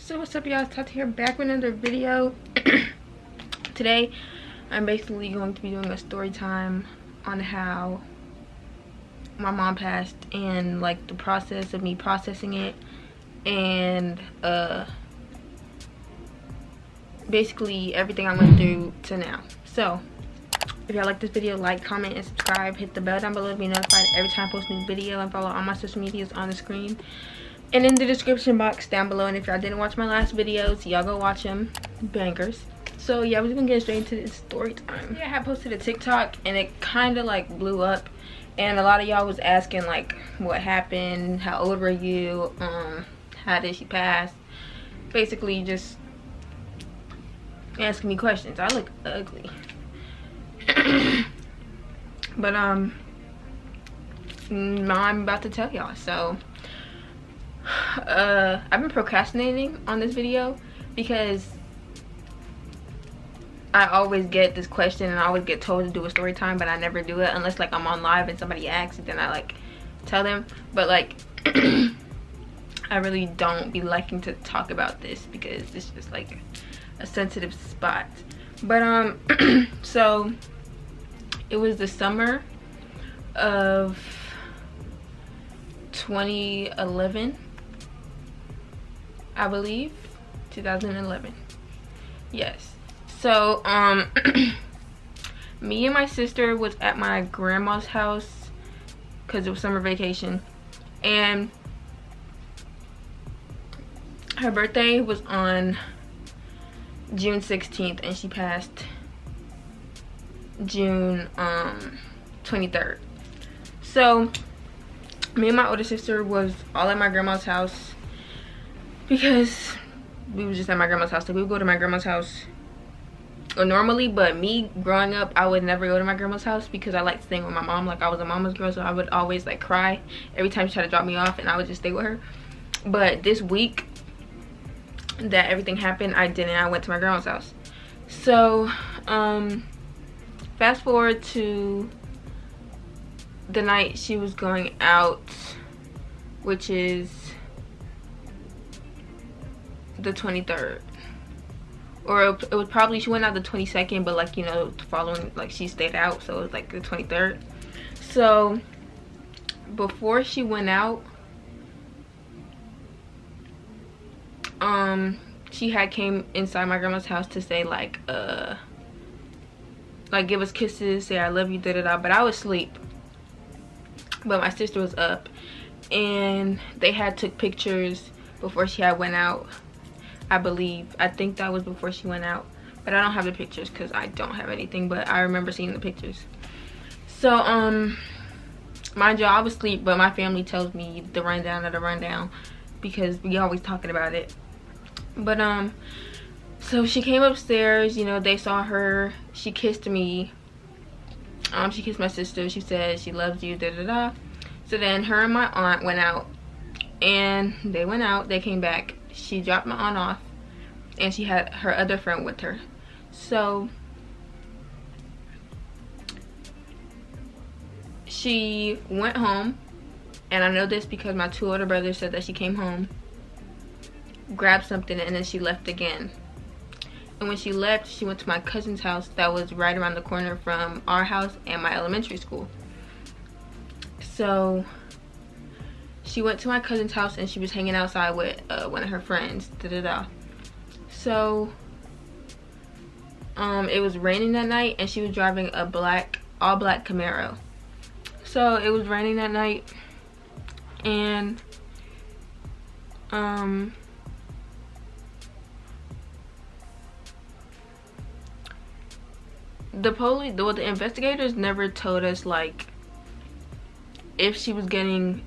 So what's up, y'all? It's Tata here, back with another video. Today I'm basically going to be doing a story time on how my mom passed and like the process of me processing it, and basically everything I went through to now. So if y'all like this video, like, comment, and subscribe. Hit the bell down below to be notified every time I post a new video, and follow all my social medias on the screen and in the description box down below. And if y'all didn't watch my last videos, y'all go watch them. Bangers. So yeah, we're just gonna get straight into this story time. Yeah, I had posted a TikTok and it kind of like blew up, and a lot of y'all was asking like what happened, how old were you, how did she pass, basically just asking me questions. I look ugly. But I'm about to tell y'all. So I've been procrastinating on this video because I always get this question and I always get told to do a story time, but I never do it unless like I'm on live and somebody asks, and then I like tell them. But like I really don't be liking to talk about this because it's just like a sensitive spot. But so it was the summer of 2011, I believe. 2011, yes. So me and my sister was at my grandma's house because it was summer vacation, and her birthday was on June 16th and she passed June 23rd. So me and my older sister was all at my grandma's house because we was just at my grandma's house. Like, we would go to my grandma's house normally, but me growing up, I would never go to my grandma's house because I liked staying with my mom. Like, I was a mama's girl, so I would always like cry every time she tried to drop me off, and I would just stay with her. But this week that everything happened, I didn't. I went to my grandma's house. So fast forward to the night she was going out, which is the 23rd, or it was probably, she went out the 22nd, but like, you know, following, like, she stayed out, so it was like the 23rd. So before she went out, she had came inside my grandma's house to say like give us kisses, say I love you, da da da. But I was asleep, but my sister was up, and they had took pictures before she had went out, I believe. I think that was before she went out, but I don't have the pictures because I don't have anything, but I remember seeing the pictures. So mind you, I was asleep, but my family tells me the rundown of the rundown because we always talking about it. But so she came upstairs, you know, they saw her, she kissed me, she kissed my sister, she said she loves you, da da da. So then her and my aunt went out, and they went out, they came back, she dropped my aunt off, and she had her other friend with her. So she went home, and I know this because my two older brothers said that she came home, grabbed something, and then she left again. And when she left, she went to my cousin's house that was right around the corner from our house and my elementary school. So she went to my cousin's house and she was hanging outside with one of her friends, da da da. So it was raining that night, and she was driving a all black Camaro. So it was raining that night, and the investigators never told us like if she was getting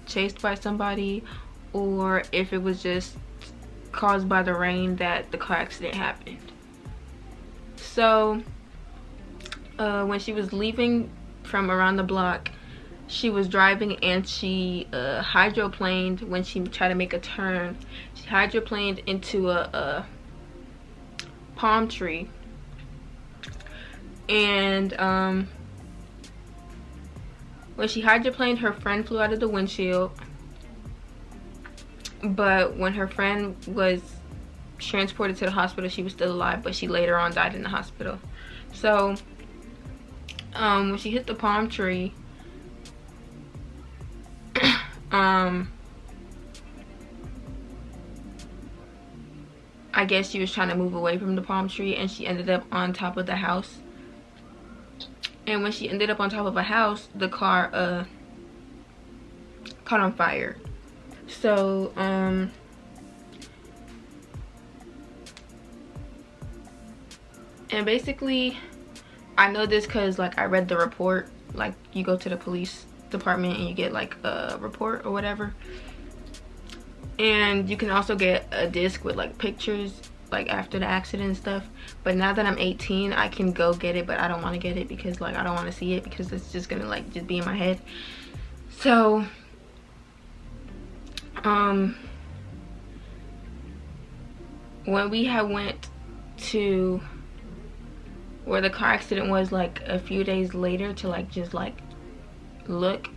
chased by somebody, or if it was just caused by the rain that the car accident happened. So when she was leaving from around the block, she was driving, and she hydroplaned. When she tried to make a turn, she hydroplaned into a palm tree, and when she hydroplaned, her friend flew out of the windshield, but when her friend was transported to the hospital, she was still alive, but she later on died in the hospital. So when she hit the palm tree, I guess she was trying to move away from the palm tree, and she ended up on top of the house. And when she ended up on top of a house, the car caught on fire. So and basically, I know this because like I read the report. Like, you go to the police department and you get like a report or whatever, and you can also get a disc with like pictures like after the accident and stuff. But now that I'm 18, I can go get it, but I don't want to get it because like I don't want to see it, because it's just gonna like just be in my head. So when we had went to where the car accident was, like a few days later, to like just like look,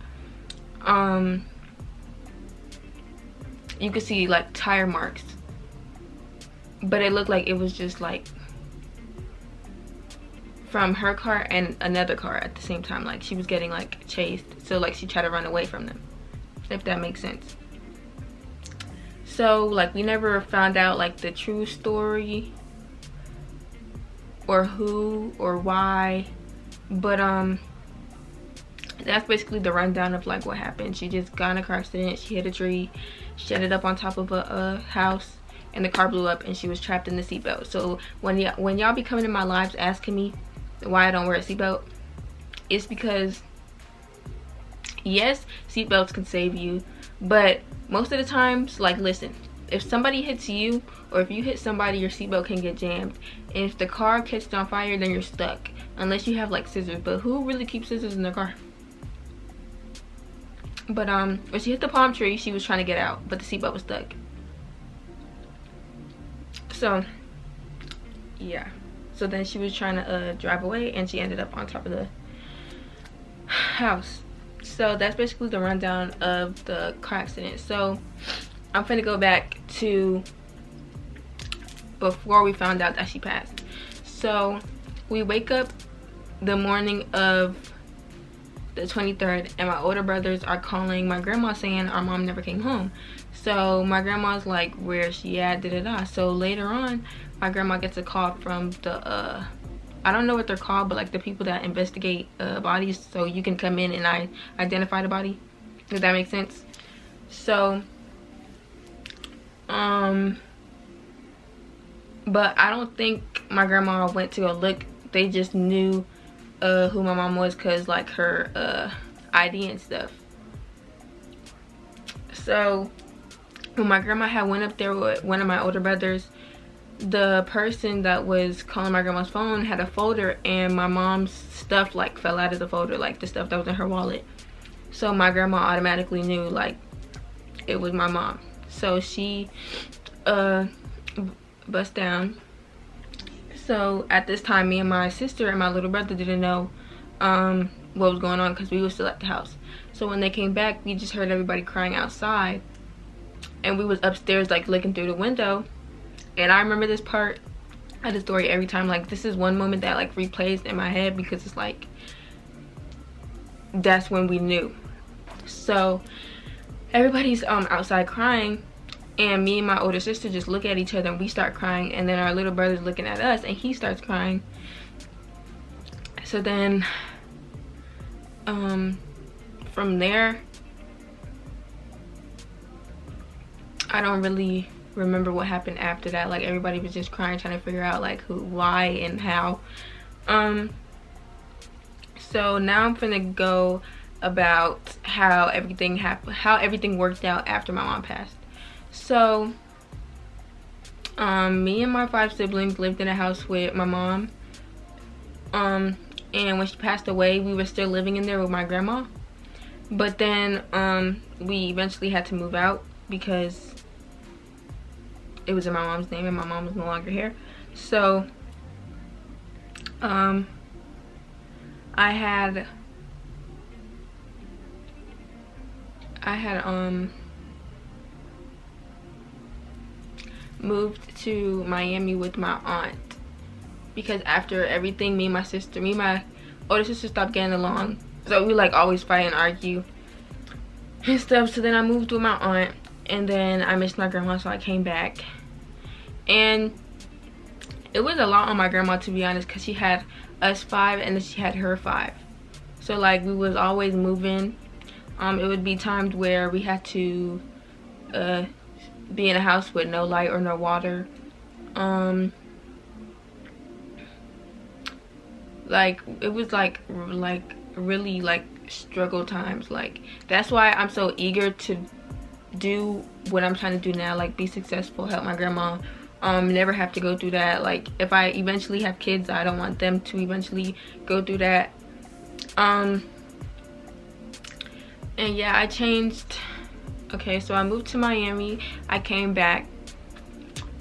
you could see like tire marks, but it looked like it was just like from her car and another car at the same time. Like she was getting like chased, so like she tried to run away from them, if that makes sense. So like we never found out like the true story or who or why, but that's basically the rundown of like what happened. She just got in a car accident, she hit a tree, she ended up on top of a house, and the car blew up, and she was trapped in the seatbelt. So when y'all be coming in my lives asking me why I don't wear a seatbelt, it's because yes, seatbelts can save you, but most of the times, like, listen, if somebody hits you or if you hit somebody, your seatbelt can get jammed, and if the car catches on fire, then you're stuck, unless you have like scissors. But who really keeps scissors in their car? But when she hit the palm tree, she was trying to get out, but the seatbelt was stuck. So yeah, so then she was trying to drive away, and she ended up on top of the house. So that's basically the rundown of the car accident. So I'm finna go back to before we found out that she passed. So we wake up the morning of the 23rd, and my older brothers are calling my grandma saying our mom never came home. So my grandma's like, where's she at, da-da-da. So later on, my grandma gets a call from the I don't know what they're called, but like the people that investigate bodies, so you can come in and I identify the body. Does that make sense? So but I don't think my grandma went to go look. They just knew who my mom was, because like her ID and stuff. So when my grandma had went up there with one of my older brothers, the person that was calling my grandma's phone had a folder, and my mom's stuff like fell out of the folder, like the stuff that was in her wallet. So my grandma automatically knew like it was my mom. So she bust down. So at this time, me and my sister and my little brother didn't know what was going on, because we were still at the house. So when they came back, we just heard everybody crying outside, and we was upstairs like looking through the window. And I remember this part of the story every time. Like, this is one moment that like replays in my head, because it's like that's when we knew. So everybody's outside crying, and me and my older sister just look at each other, and we start crying, and then our little brother's looking at us, and he starts crying. So then from there, I don't really remember what happened after that. Like, everybody was just crying, trying to figure out like who, why, and how. So now I'm gonna go about how everything happened, how everything worked out after my mom passed. So me and my 5 siblings lived in a house with my mom, and when she passed away, we were still living in there with my grandma. But then we eventually had to move out, because it was in my mom's name and my mom was no longer here. So I had moved to Miami with my aunt, because after everything, me and my older sister stopped getting along. So we like always fight and argue and stuff. So then I moved with my aunt, and then I missed my grandma, so I came back. And it was a lot on my grandma, to be honest, because she had us 5 and then she had her 5. So like we was always moving. It would be times where we had to be in a house with no light or no water. Like it was like really like struggle times. Like that's why I'm so eager to do what I'm trying to do now, like be successful, help my grandma, never have to go through that. Like if I eventually have kids, I don't want them to eventually go through that. And yeah, I changed. Okay, so I moved to Miami. I came back.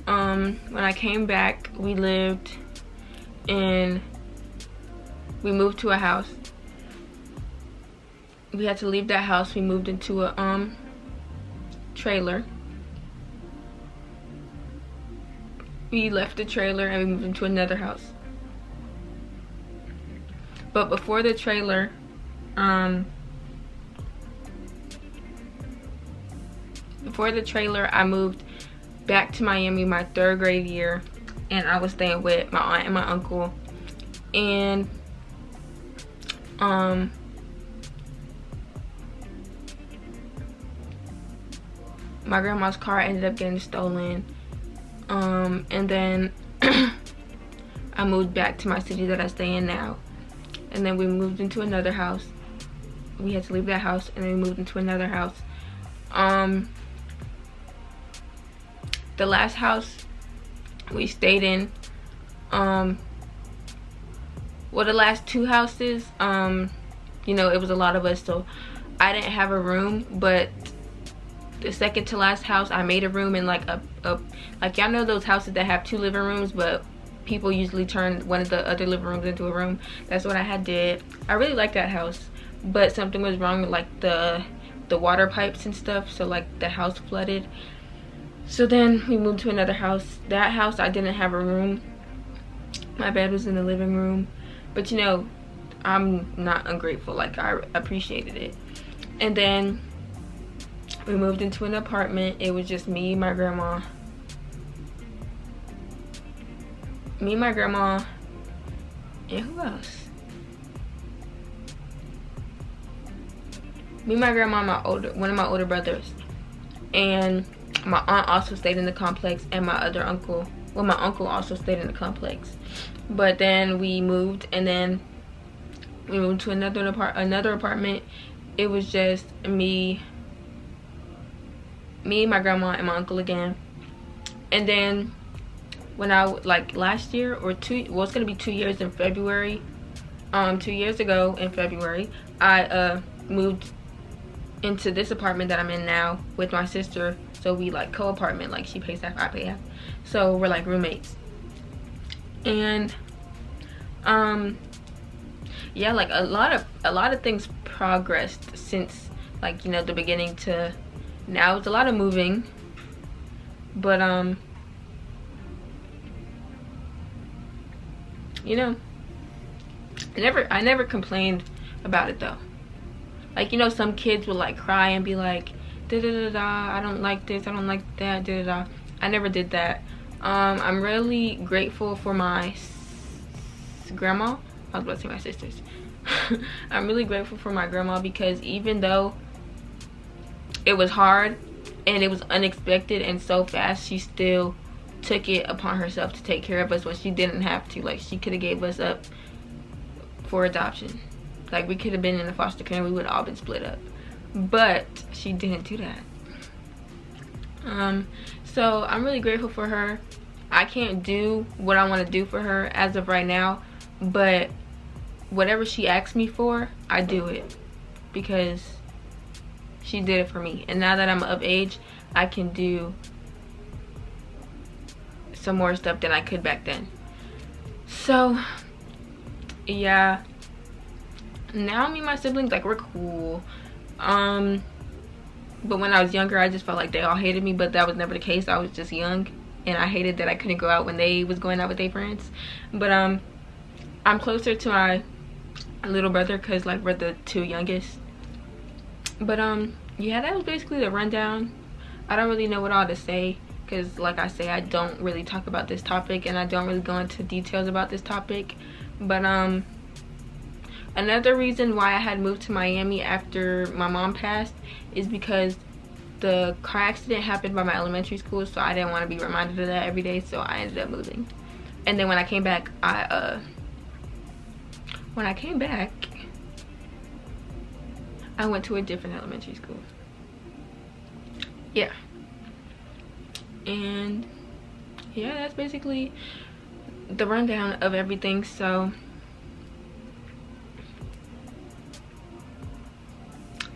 When I came back, we moved to a house. We had to leave that house. We moved into a trailer. We left the trailer and we moved into another house. But before the trailer, I moved back to Miami my 3rd grade year, and I was staying with my aunt and my uncle. And my grandma's car ended up getting stolen. And then I moved back to my city that I stay in now. And then we moved into another house. We had to leave that house, and then we moved into another house. The last house we stayed in, well, the last 2 houses, you know, it was a lot of us, so I didn't have a room. But the second to last house, I made a room in like like y'all know those houses that have 2 living rooms, but people usually turn one of the other living rooms into a room. That's what I had did. I really liked that house, but something was wrong with like the water pipes and stuff, so like the house flooded. So then we moved to another house. That house, I didn't have a room. My bed was in the living room, but you know, I'm not ungrateful. Like I appreciated it. And then we moved into an apartment. It was just me, my grandma, and who else? Me, my grandma, one of my older brothers, and my aunt also stayed in the complex, and my other uncle. Well, my uncle also stayed in the complex. But then we moved, and then we moved to another apartment. It was just me, my grandma, and my uncle again. And then when I like last year or it's gonna be 2 years in February. 2 years ago in February, I moved into this apartment that I'm in now with my sister. So we like co-apartment, like she pays half, I pay half. So we're like roommates. And yeah, like a lot of things progressed since like, you know, the beginning to now. It's a lot of moving, but you know, I never complained about it though. Like, you know, some kids will like cry and be like, da da da da, I don't like this, I don't like that, da da da. I never did that. I'm really grateful for my grandma. I was about to say my sisters. I'm really grateful for my grandma, because even though it was hard and it was unexpected and so fast, she still took it upon herself to take care of us when she didn't have to. Like, she could have gave us up for adoption. Like, we could have been in a foster care and we would have all been split up, but she didn't do that. So I'm really grateful for her. I can't do what I want to do for her as of right now, but whatever she asks me for, I do it, because she did it for me. And now that I'm of age, I can do some more stuff than I could back then. So yeah, now me and my siblings, like, we're cool. But when I was younger, I just felt like they all hated me, but that was never the case. I was just young and I hated that I couldn't go out when they was going out with their friends. But I'm closer to my little brother because like we're the two youngest. But yeah, that was basically the rundown. I don't really know what all to say because like I say, I don't really talk about this topic and I don't really go into details about this topic. But another reason why I had moved to Miami after my mom passed is because the car accident happened by my elementary school, so I didn't want to be reminded of that every day, so I ended up moving. And then when I came back, I went to a different elementary school. Yeah. And yeah, that's basically the rundown of everything. So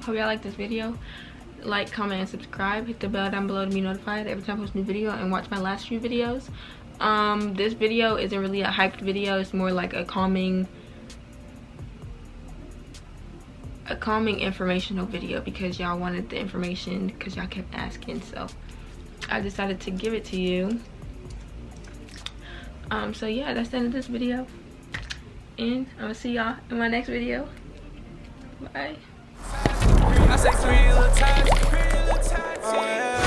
hope y'all like this video. Like, comment, and subscribe. Hit the bell down below to be notified every time I post a new video, and watch my last few videos. This video isn't really a hyped video. It's more like a calming informational video because y'all wanted the information because y'all kept asking, so I decided to give it to you. So yeah, that's the end of this video, and I'm gonna see y'all in my next video. Bye. I say 3 little times. Oh, yeah.